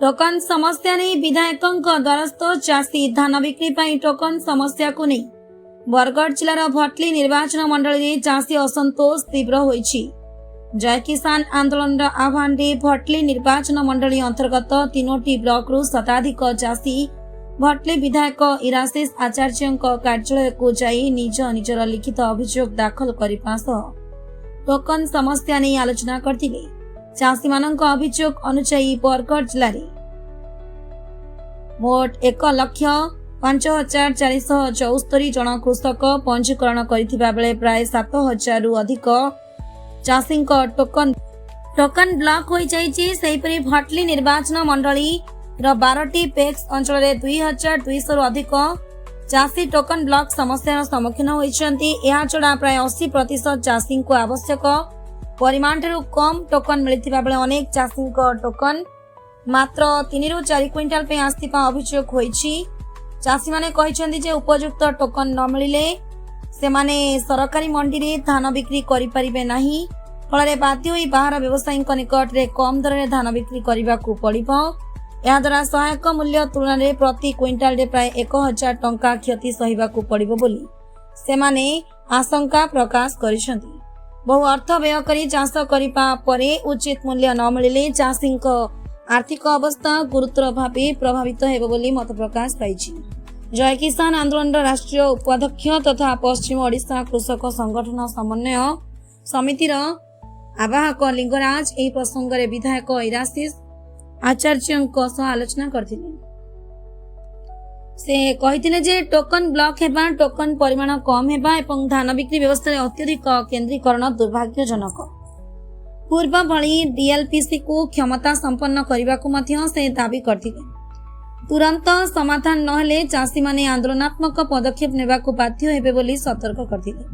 Token समस्या नहीं विधायकों द्वारस्थ चाषी धान बिक्री पर टोकन समस्या को नहीं बरगढ़ जिलार भटली निर्वाचन मंडली में चाषी असंतोष तीव्र होइछि। जय किसान आंदोलन आह्वान रे भटली निर्वाचन मंडली अंतर्गत 3टी ब्लॉक रु शताधिक चाषी भटली विधायक इराशिष आचार्य कार्यालय को जाई निज निजर लिखित अभियोग दाखल करने सह टोकन समस्या नहीं आलोचना करथिले। चाषी मानक अभियोग अनुसार बरगढ़ जिले में मोट 1,05,474 जन कृषक पंजीकरण करथिबा बेले प्राय 7,000 रु अधिक चाषी टोकन ब्लॉक हो जाइछि। सेहिपरि भटली निर्वाचन मंडली 12टी पेक्स अंचल 2,200 रु अधिक चाषी टोकन ब्लॉक समस्या सम्मुखीन होइछन्ति। एहा छडा प्राय 80% चाषी को आवश्यक परिमाण ठारू कम टोकन मिलिथिबा बेले अनेक चाषी टोकन मात्र 3 रु 4 क्विंटाल पे आस्थिपा अभियोग होइछि। चाषी माने कहिसन्ति जे उपयुक्त टोकन न मिलिले से माने सरकारी मंडी रे धान बिक्री करि परिबे नाही। फଳରେ बाध्य होई बाहर व्यवसायीक निकट रे कम दर रे धान बिक्री करिबा को पड़िबो। या द्वारा सहायक मूल्य तुलन रे प्रति क्विंटाल रे प्राय 1,000 टंका क्षति सहिबा को पड़िबो बोली से माने आशंका प्रकाश करिसन्ति। बहु अर्थ व्यय करी चाष करिपा परे उचित मूल्य न मिलिले चाषीक आर्थिक अवस्था गुरुतर भावे प्रभावित हेबो बोली मत प्रकाश पाइछि। जय किसान आंदोलन राष्ट्रीय उपाध्यक्ष तथा पश्चिम ओडिशा कृषक संगठन समन्वय समितिर आवाहक लिंगराज एही प्रसंग रे विधायक इराशिष आचार्यଙ୍କ सह आलोचना करथिले। से कहिथिले जे टोकन ब्लॉक हेबा टोकन परिमाण कम हेबा एवं धान बिक्री व्यवस्था रे अत्यधिक केंद्रीकरण दुर्भाग्यजनक। पूर्व भली डीएलपीसी को क्षमता संपन्न करने को मध्य से दाबी करथिले। तुरंत समाधान नहेले चाषी माने आंदोलनात्मक पदक्षेप नेबा को बाध्य हेबे बोली सतर्क करथिले।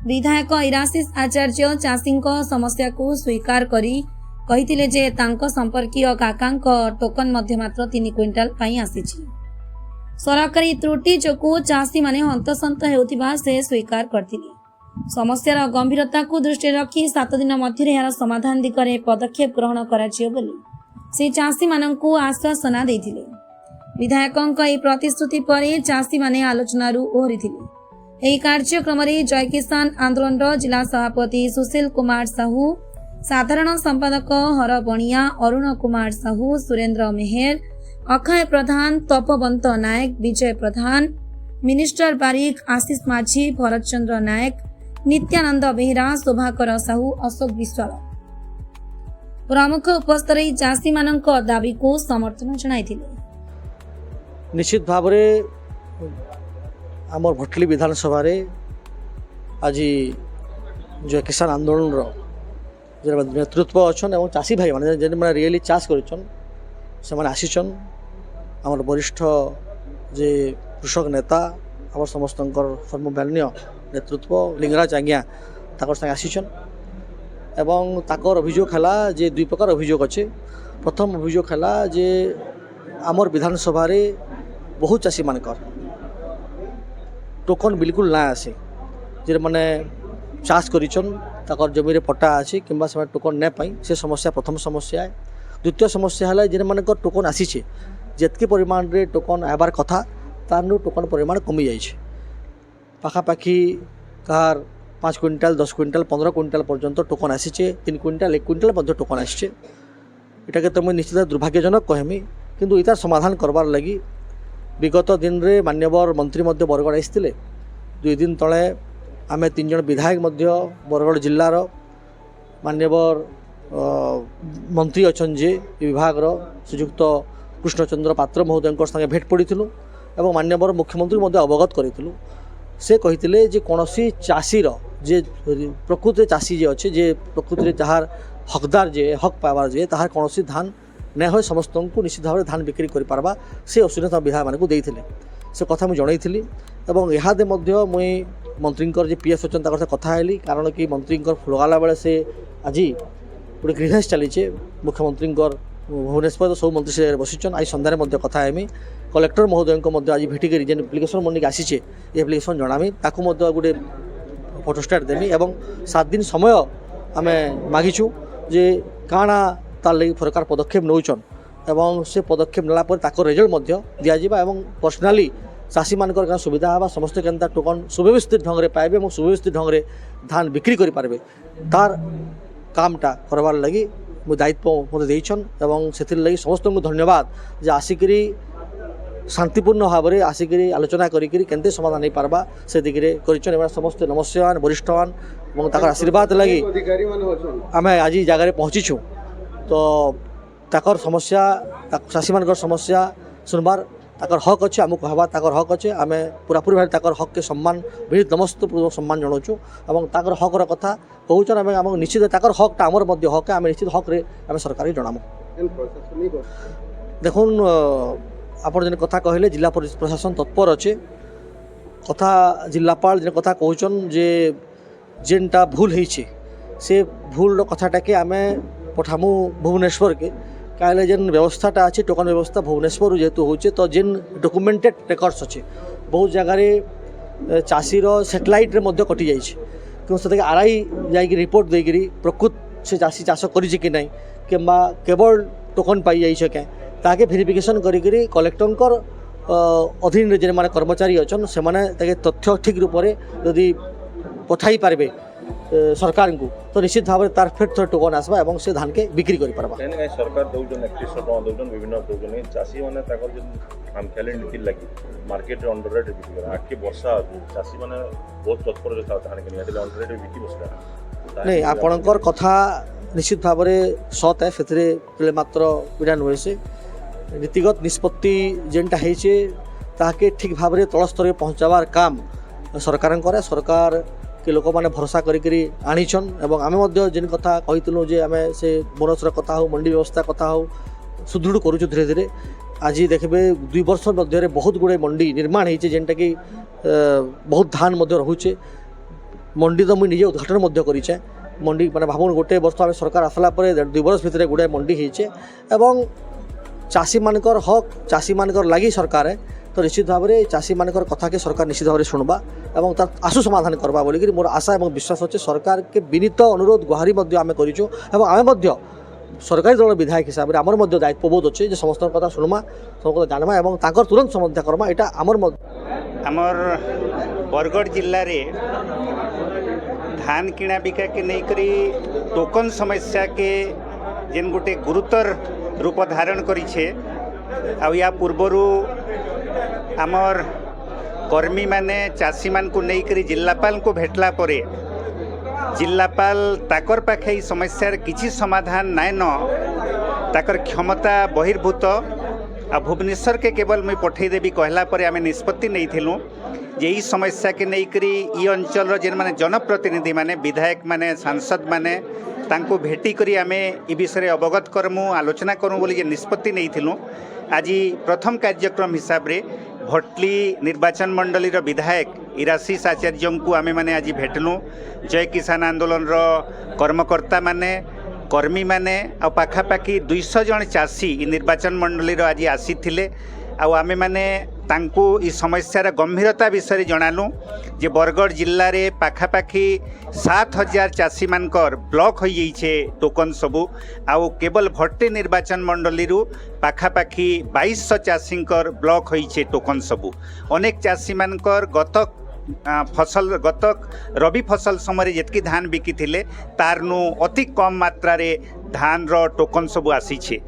विधायक इराशिष आचार्य चाषी समस्या को स्वीकार करी कहिथिले जे तांको संपर्कीय काकांक टोकन मध्य मात्र 3 क्विंटाल पाई आसीछि। सरकारी त्रुटि जोकु चाषी माने हंतसंत हेउथिबा से स्वीकार करथिले। समस्यार गंभीरता को दृष्टि रखी 7 दिन मध्य यार समाधान दिगरे पदक्षेप ग्रहण कराजियो बोली से चाषी माननकु आश्वासन दैथिले। विधायकଙ୍କ ଏହି प्रतिश्रुति परे चाषी माने आलोचनारू ओहरिथिले। ଏହି कार्यक्रम रे जय किसान आंदोलन जिला सभापति सुशील कुमार साहू, साधारण संपादक हर बणिया, अरुण कुमार साहू, सुरेंद्र मेहर, अक्षय प्रधान, तपवंत नायक, विजय प्रधान, मिनिस्टर बारिक, आशीष माझी, भरत चंद्र नायक, नित्यानंद बेहरा, शोभाकर साहू, अशोक विश्वाल प्रमुख उपस्थित चाषी मानक दाबी को समर्थन जणाइथिले। निश्चित भाव में आमर भटली विधानसभा रे आज जो किसान आंदोलन नेतृत्व अच्छन और चाषी भाई मैंने जो रियली चाष कर आसीचन आमर वरिष्ठ जे कृषक नेता आम समस्त सर्वमान्य नेतृत्व लिंगराज आज्ञा ताकर संगे आसीचन एवं ताकर अभियोग है जे 2 प्रकार अभियोग अच्छे। प्रथम अभियोग है जे आमर विधानसभा रे बहुत चाषी मानकर टोकन बिल्कुल ना आसे जे माने चाष करिचन ताकर जमी रे पट्टा अछि किंबा से टोकन नै पाई से समस्या प्रथम समस्या है। द्वितीय समस्या है जे मानकर टोकन आसीछे जेतके परिमाण रे टोकन आबार कथा तारनु टोकन परिमाण कमी जाइछे। पाखापाखि कार 5 क्विंटाल 10 क्विंटाल 15 क्विंटाल पर्यंत टोकन आसीचे 3 क्विंटाल 1 क्विंटाल मध्य टोकन आसीचे। एटा के मुझे निश्चित दुर्भाग्यजनक कहमी किंतु इतार समाधान करबार लगी विगत दिन रे मान्यवर मंत्री मध्य बरगढ़ आइसथिले। 2 दिन तले आमे 3 जन विधायक मध्य बरगढ़ जिल्लार मान्यवर मंत्री अछन जे विभाग रो श्रीयुक्त कृष्णचंद्र पात्र महोदय संगे भेट पड़ीथिलु एवं मान्यवर मुख्यमंत्री मध्य अवगत करिथिलु। से कहिथिले जे कोनोसी चाषी रो जे प्रकृति चाषी जे अच्छे जे प्रकृति जहार हकदार जे हक पावार जे ताहार कोनोसी धान न हो समस्त को निश्चित भाव धान बिक्री कर पारबा से असुविधा विधायक मानक देइथिले। से कथा मुझे जनईली और इहादे मुई मंत्री जे पीएस अच्छा ताकर कथा हेली कारण कि मंत्री फुलगाला बेले से आज गोटे ग्रीभेन्स चलीचे मुख्यमंत्री भुवनेश्वर सब मंत्री से बसीचन। आज सन्धार कथा हेमी कलेक्टर महोदय आज भेटिक जेन एप्लिकेशन मन आसीचे एप्लिकेशन जनामी ताकू गोटे फोटोस्टाट देमी और 7 दिन समय आम मागिचु जे काଣା तार लगी सरकार पदक्षेप नौचन এবং সে পদক্ষেপ নেলা পরে তার রেজল্ট মধ্যে দিয়াଯିବା এবং पर्सनाली চাষী মানকর কেন সুবিধা হবা সমস্তে কেনতা টোকন সুব্যবস্থিত ঢঙ্গরে পাইবে এবং সুব্যবস্থিত ঢঙ্গরে ধান বিক্রি করে পারবে তার কামটা করবার লাগি মু দায়িত্ব মতো দিয়েছন এবং সেতির লাগি সমস্ত ধন্যবাদ যে আসিকি শান্তিপূর্ণ ভাবে আসিকি আলোচনা করিকি কেমতি সমাধান হয়ে পারবা সে দিকে করছেন এবার সমস্ত নমস্যমান বরিষ্ঠমান এবং তার আশীর্বাদ লাগি আমি আজ জায়গায় পৌঁছিছু তো তাকর সমস্যা চাষী মানকর সমস্যা শুনবার তাকর হক আছে আমি কহবা তাকর হক আছে আমি পুরাপুরি ভাবে তাকর হককে সম্মান বিনীত নমস্তপূর্বক সম্মান জনাওছু এবং তাকর হকর কথা কହୁছন এবং আমাকে নিশ্চিত তাকর হকটা আমার মধ্যে হকে আমি নিশ্চিত হকরে আমি সরকারি জনামু দেখুন আপনার যে কথা কহিলে জেলা প্রশাসন তৎপর আছে কথা জেলাপাল যে কথা কହୁছন যে যেটা ভুল হয়েছে সে ভুলর কথাটাকে আমি পঠামু ভুবনেশ্বরকে কালে যেন ব্যবস্থাটা আছে টোকন ব্যবস্থা ভুবনেশ্বর যেহেতু হচ্ছে তো যেন ডকুমেন্টেড রেকর্ডস আছে বহু জায়গায় চাষীর স্যাটেলাইট্রে মধ্যে কটি যাইছে কিন্তু সেটাকে আড়াই যাইকি রিপোর্ট ଦେଇକିରି প্রকৃত সে চাষী চাষ করেছে কি নাই কিংবা কেবল টোকন পাই যাইছে কে তাকে ভেরিফিকেসন করিকি কলেক্টরঙ্কর অধীନରେ যে মানে কর্মচারী অছন সেমানে তাকে তথ্য ঠিক রূপে যদি পঠাই পারবে সরকারଙ୍କୁ তো নিশ্চিত ভাবে তার ফের থর টোকন আসবা এবং সে ধানকে বিক্রি করে পারবা সরকার দৌজন 3100 টাকা দৌজন বিভিন্ন দৌজন চাষী মানে তাকর যে আম খেলে নীতি লাগি মার্কেট অন্ডর রেট বিক্রি করে আজকে বর্ষা চাষী মানে বহুত তৎপর যে ধান কিনে আসলে অন্ডর রেট বিক্রি বসলা নাই আপনার কথা নিশ্চিত ভাবে সৎ হ্যাঁ সেতরে মাত্র বিধান হয়েছে নীতিগত নিষ্পত্তি যেটা হয়েছে তাকে ঠিক ভাবে তলস্তরে পৌঁছাবার কাম সরকার করে সরকার কে লোক মানে ভরসা করি আনিছন এবং আমি যে কথা কইলু যে আমি সে বোনসর কথা হোক মন্ডি ব্যবস্থা কথা হোক সুদৃঢ় করুছু ধীরে ধীরে আজ দেখবে 2 বর্ষ মধ্যে বহুত গুড়ে মন্ডি নির্মাণ হয়েছে যেটা কি বহুত ধান মধ্যে রহুছে মন্ডি তো মুই নিজে উদ্ঘাটন মধ্যে করেছে মন্ডি মানে ভাবুন গোটে বর্ষ আমি সরকার আসলা পরে 2 বর্ষ ভিতরে গুড়ে মন্ডি হয়েছে এবং চাষী মানকর হক চাষী মানকর লাগি সরকারে তো নিশ্চিত ভাবে চাষী মানকর কথাকে সরকার নিশ্চিত ভাবে শুনবা এবং তার আশু সমাধান করবা বলিকি মোর আশা এবং বিশ্বাস হচ্ছে সরকারকে বিনীত অনুরোধ গুহারি মধ্যে আমি করিছু এবং আমি মধ্যে সরকারি দলের বিধায়ক হিসাবে আমার মধ্যে দায়িত্ববোধ আছে যে সমস্ত কথা শুনমা সমস্ত কথা জানবা এবং তাঁর তুরন্ত সমাধান করবা এটা আমার মধ্যে আমার বরগড় জেলার ধান কিনা বিকা के लेकर टोकन समस्या के जेन गोटे गुरुतर रूप धारण करिछे आ या पूर्वरु आमर कर्मी माने चाषी मान को लेकर जिलापाल को भेटला परे जिलापाल ताकर पाखे ई समस्यार किछि समाधान नाय न ताकर क्षमता बहिर्भूत आ भुवनेश्वर के केवल मुई पठेदेवी कहला परे आमे निष्पत्ति नहीं थिलु जे ई समस्या के लेकर ई अंचल जेन माने जनप्रतिनिधि माने विधायक माने सांसद माने तांको भेटी करी आमे ई विषय अवगत करमु आलोचना करूँ बोली जे निष्पत्ति नहीं थिलु आज प्रथम कार्यक्रम हिसाब रे भटली निर्वाचन मंडली विधायक इराशीष आचार्य को आमे माने आज भेटलु जय किसान आंदोलन कर्मकर्ता माने कर्मी माने आ पाखापाखि 200 जन चाषी निर्वाचन मंडली आज आसी आमे माने तांको ई समस्यार गंभीरता विषय जनालु जे बरगढ़ जिल्ला रे पाखापाखि 7000 चाषी मानकर ब्लॉक हो जाइछे टोकन सबू आउ केवल भट्टी निर्वाचन मंडली पाखापाखि 2200 चाषींकर ब्लॉक होइछे टोकन सबू अनेक चाषी मानकर गत रबी फसल समय जितकी धान बिकी थिले तारनु अति कम मात्रा रे धान रो टोकन सबू आसीछे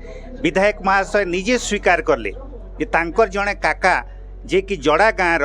विधायक महाशय निजे स्वीकार करले जे तांकर जड़े काका जे कि जड़ा गाँव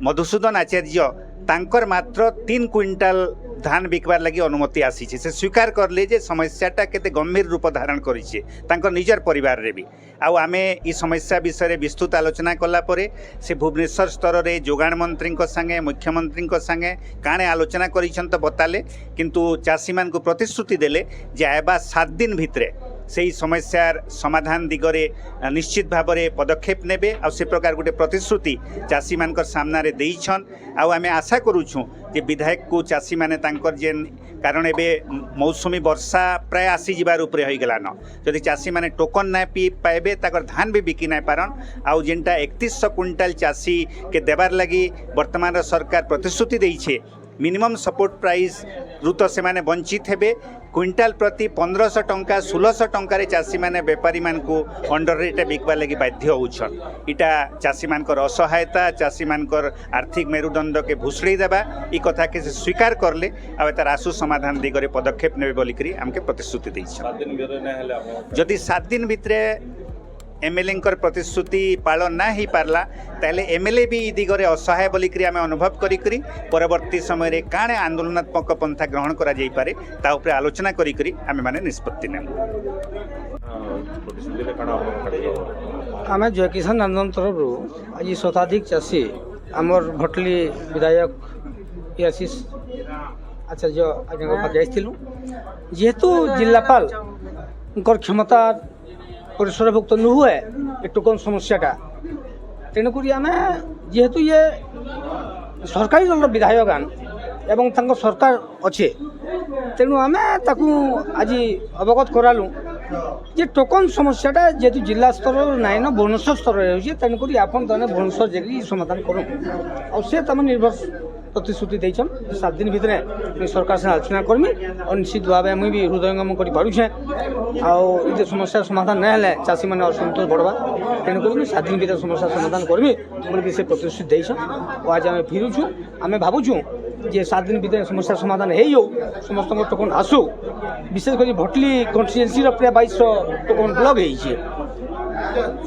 मधुसूदन आचार्य तांकर मात्र 3 क्विंटाल धान बिकबार लगी अनुमति आसी से स्वीकार करले जे समस्याटा केते गंभीर रूप धारण करिछे तांकर निजर परिवार रे भी आउ आमे ई समस्या विषय विस्तृत आलोचना कला परे से भुवनेश्वर स्तर रे जोगाण मंत्री संगे मुख्यमंत्री संगे काणे आलोचना करिछन तो बताले किंतु चाषी मान को प्रतिश्रुति देले जे आबा 7 दिन भितरे से समस्यार समाधान दिगरे निश्चित भाव में पदक्षेप नेबे आ से प्रकार गोटे प्रतिश्रुति चाषी मानकर सामना रे देइछन आ आमे आशा करूछुं जे विधायक को चाषी माने तांकर जेन कारण एबे मौसुमी वर्षा प्राय आसी जिबार उपरे होई गेलान जदि चाषी माने टोकन ना पी पाइबे ताकर धान भी बिकी ना पारन आ जेनटा 3100 क्विंटाल चाषी के देबार लगी वर्तमान सरकार प्रतिश्रुति देइछे मिनिमम सपोर्ट प्राइस रु तो से वंचित हेबे क्विंटाल प्रति 1500 टंका 1600 टंकार चाषी मैंने बेपारी मान को अंडर रेट बिकवा लगी बाध्य होउछन। इटा चाषी मानकर असहायता चाषी मानकर आर्थिक मेरुदंड के भुसड़ी देबा ई कथा के से स्वीकार करले आ तार आशु समाधान दिगरे पदक्षेप नेबे बोलिकरी हमके प्रतिश्रुति दैछन। 7 दिन भितर ना हेले आपण जदि 7 दिन भितरे एमएलए प्रतिश्रुति पालन ना ही पारला ताले एमएलए भी ई दिगरे असहाय बोलिकरी आमे अनुभव करिकरी परवर्ती समय रे काणे आंदोलनात्मक पंथा ग्रहण करा जाई पारे ता उपरे आलोचना करिकरी आमे माने निष्पत्ति नेमु। प्रतिश्रुति रे काना आपण खाटी आम जय किसान आंदोलन तरफ आज शताधिक चाषी आमर भटली विधायक आशीष आचार्य आज जाइलु जेहेतु जिलापाल क्षमता परिसरभुक्त नुहे ये टोकन समस्याटा तेणुक आम जेहेतु ये सरकारी दल विधायक एवं तांको सरकार अच्छे तेणु आम आज अवगत करालु जे टोकन समस्याटा जेहेतु जिला स्तर नाई न भुवनेश्वर स्तर हो तेणुक आपन तने भुवनेश्वर जाकि समाधान करूँ और से तम निर्भर प्रतिश्रुति देछन 7 दिन भितर सरकार से आलोचना करमी और निश्चित भाव मुझे भी हृदयंगम कर पारुछे आउ समस्या समाधान नहीं हेले चाषी मैंने असंतोष बढ़वा तेणुक 7 दिन भितर समस्या समाधान करमी बोलिक से प्रतिश्रुति देछन और आज आम फिरुछु आम भावुछु जे 7 दिन भितर समस्या समाधान हो समस्त टोकन आसू विशेषकर भटली कन्स्टिट्युएंसी प्राय 2200 टोकन ब्लॉक होइछे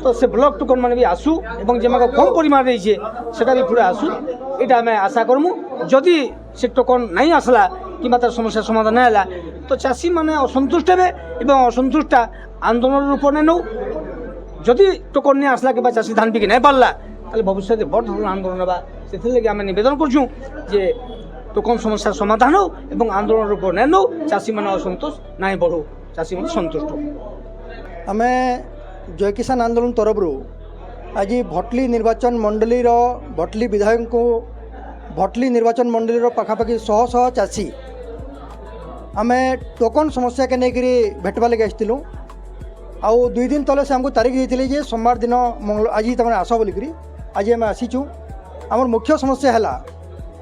तो से ब्लॉक टोकन मैंने भी आसू एवं जेमाक कम परिमाण रही सेटा भी पूरा आसू यहाँ आम आशा करमु जदि से टोकन नहीं आसला कि तार समस्या समाधान नहीं है तो चाषी मैंने असंतुष्ट हे एवं असंतुष्टा आंदोलन रूप ने नौ जदि टोकन नहीं आसला कि चाषी धान बिकी नहीं पारला भविष्य में बड़ धरण आंदोलन होगा से आम नवेदन करूँ जे टोकन समस्या समाधान हो एवं आंदोलन रूप नहीं नौ चाषी मैंने असंतोष नहीं बढ़ू चाषी मैंने सन्तुष्ट हो। आम जय किसान आंदोलन तरफ आज भटली निर्वाचन मंडली भटली विधायक को भटली निर्वाचन मंडली पाखापाखि 100 चाषी आम टोकन समस्या के लेकर भेटवा लगे आसलु आउ 2 दिन तले से आमको तारीख देते जे सोमवार दिन मंगल आज तक आस बोलिकी आज आम आसीचु आमर मुख्य समस्या है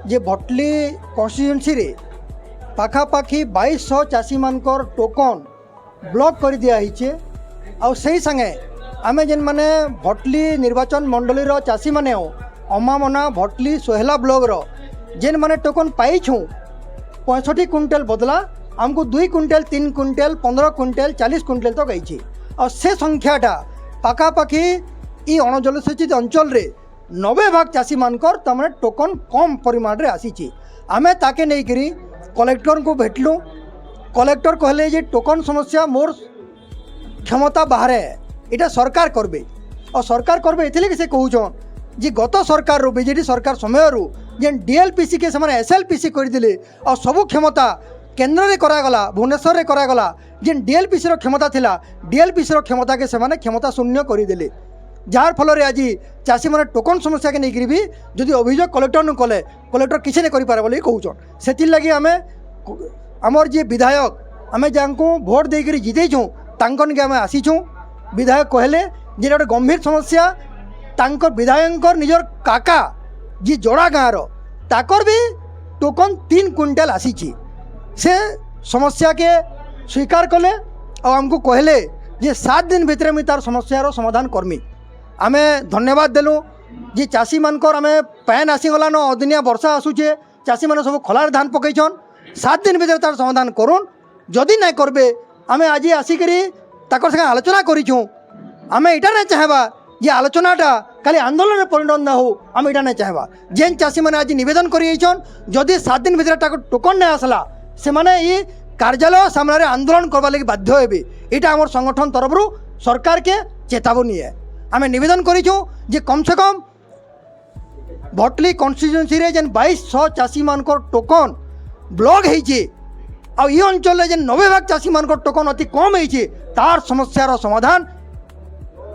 जे भटली कन्स्टिट्युएंसी रे पाखापाखि 2200 चाषी मानकर टोकन ब्लॉक कर दिखाई आउ सही संगे आमे जेन माने भटली निर्वाचन मंडली चाषी माने अमामना भटली सोहेला ब्लॉक जेन माने टोकन पाइछू 65 क्विंटल बदला आमको 2 क्विंटल 3 क्विंटल 15 क्विंटल 40 क्विंटल तक आई और से संख्याटा पाखापाखि ई अणजलसेचित अंचल रे 90 भाग चाषी मानकर तमने टोकन कम परिमाण रे आसी आमे ताके नहीं करी कलेक्टर को भेटलु कलेक्टर कहले जे टोकन समस्या मोर क्षमता बाहर इटा सरकार करबे और सरकार करबे एथिले कि से कहउछन जे गत सरकार बीजेडी सरकार समय जेन डीएलपीसी के समान एसएलपीसी करदिले और सबु क्षमता केन्द्र रे करागला भुवनेश्वर रे करागला जेन डीएलपीसी रो क्षमता थिला डीएलपीसी रो क्षमता के समान क्षमता शून्य करदेले जार फल आज चाषी मैंने टोकन समस्या के नहीं भी जदि अभियोग कलेक्टर न कले कलेक्टर किसी नहीं करें बोली कहून से लगी आम आमर जी विधायक आम जहाँ भोट देकर जितेछूँ तांकन के आम आसीछूँ विधायक कहले जे गोटे गंभीर समस्या तांकर विधायक निजर काका जी जोड़ा गाँव ताकर भी टोकन 3 क्विंटल आसी से समस्या के स्वीकार कले और आमको कहले जे 7 दिन भितर मुझे तार समस्यार समाधान करमी आमे धन्यवाद देलु जे चाषी मानकर आमे पैन आसीगलान अदिनिया वर्षा आसूचे चाषी मैंने सब खोलार धान पकईछन 7 दिन भितर तार समाधान करूँ जदि ना करबे आमे आज आसिक ताकर संगे आलोचना करूँ आमे इटा नहीं चाहबा जे आलोचनाटा खाली आंदोलन में परिणत ना हो आम इटा नहीं चाहबा जेन चाषी मैंने आज नवेदन करछन जदि 7 दिन भितर टोकन नहीं आसला से माने ये कार्यालय सामने आंदोलन करवा लगी बाध्य हेबे इटा आमर संगठन तरफ सरकार के चेतावनी है आम नवेदन करूँ जे कम से कम भटली कन्स्टिट्युएंसी रे जेन 2200 चाषी मानकर टोकन ब्लॉक होइछे आ ई अंचल जेन 90 भाग चाषी मानकर टोकन अति कम होइछे तार समस्यार समाधान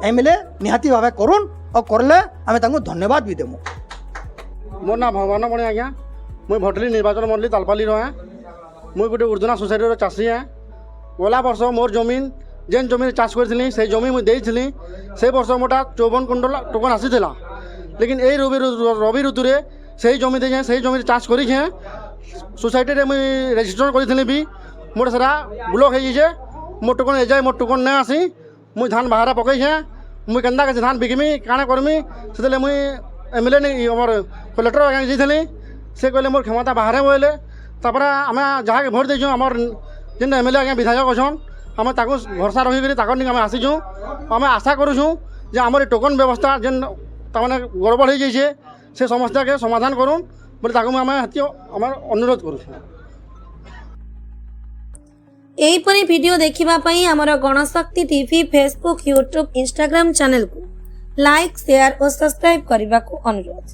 एमएलए निहाती भाव करूँ और करले आम तांको धन्यवाद भी देमु। मोर ना भगवान बणे आज्ञा मुई भटली निर्वाचन मंडली तालपाली हाँ मुई गोटे उर्दना सोसाइटी चाषी हाँ गला वर्ष मोर जमीन जेन जमीन चाष करी से जमीन मुझे देती से वर्ष मोटा 54 क्विंटल टोकन आसीला लेकिन यही रवि ऋतु से जमीन से जमीन चाष कर सोसाइटी मुझे रेजिस्टर करी भी मोर सारा ब्लॉक हो जाइए मोर टोकन एजाए मोर टोकन नहीं आसी मुई धान बाहर पकईछे मुई केन्दा के धान बिकमी काଣା करमी से मुई एमएलए नहीं आमर कलेक्टर आगे जाइली से कहले मोर क्षमता बाहर बोले तापर आम जहाँ के भोट देचु आमर जेन एमएलए आगे विधायक अच्छन आम ताको भरसा रही आम आसीचु आम आशा करूँ जे आमर टोकन व्यवस्था जेन तमाने गड़बड़ हो जाइए से समस्या के समाधान करूँ बोले ताको आम आम अनुरोध करूँ। एहीपरि भिडियो देखिबा पई हमर Ganashakti TV Facebook YouTube Instagram channel को लाइक शेयर और सब्सक्राइब करने को अनुरोध।